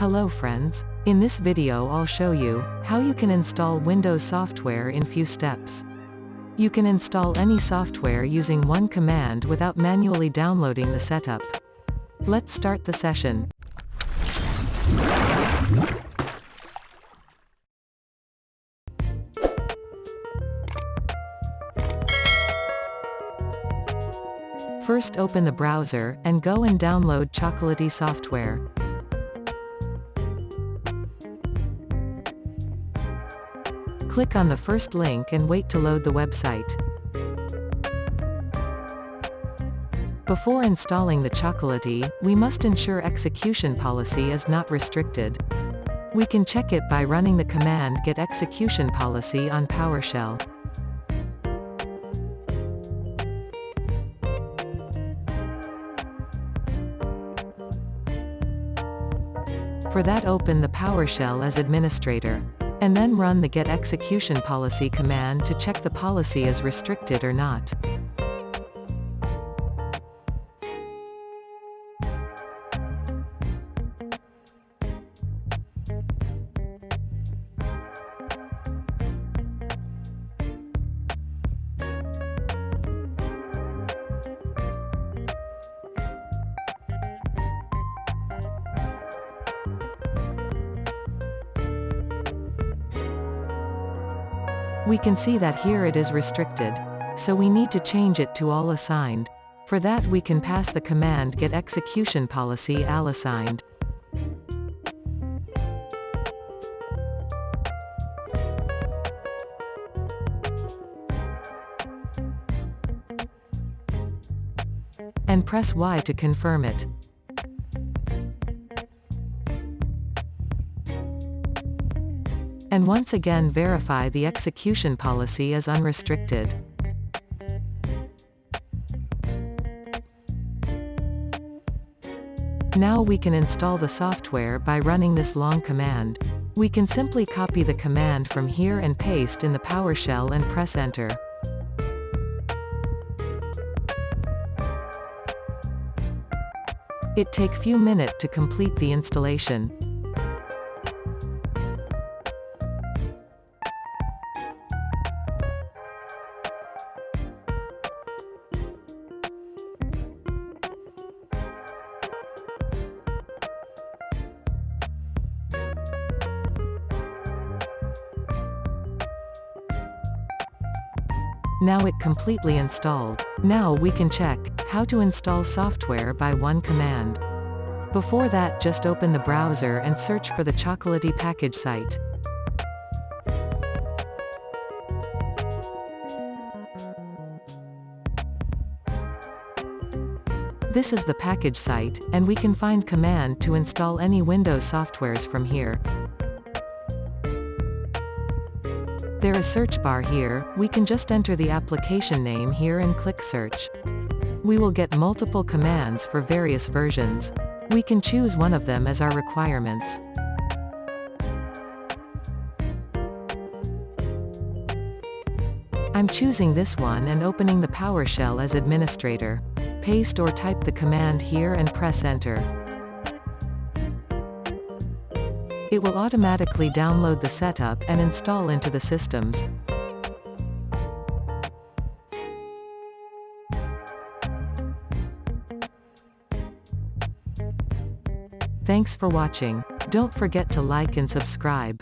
Hello friends. In this video I'll show you how you can install Windows software in few steps. You can install any software using one command without manually downloading the setup. Let's start the session. First open the browser, and go and download Chocolatey software. Click on the first link and wait to load the website. Before installing the Chocolatey, we must ensure execution policy is not restricted. We can check it by running the command get execution policy on PowerShell. For that, open the PowerShell as administrator, and then run the get execution policy command to check the policy is restricted or not. We can see that here it is restricted, so we need to change it to all assigned. For that, we can pass the command get execution policy all assigned. And press Y to confirm it. And once again verify the execution policy as unrestricted. Now we can install the software by running this long command. We can simply copy the command from here and paste in the PowerShell and press enter. It takes few minutes to complete the installation. Now it completely installed. Now we can check how to install software by one command. Before that, just open the browser and search for the Chocolatey package site. This is the package site, and we can find command to install any Windows softwares from here. There is search bar here. We can just enter the application name here and click search. We will get multiple commands for various versions. We can choose one of them as our requirements. I'm choosing this one and opening the PowerShell as administrator. Paste or type the command here and press enter. It will automatically download the setup and install into the systems. Thanks for watching. Don't forget to like and subscribe.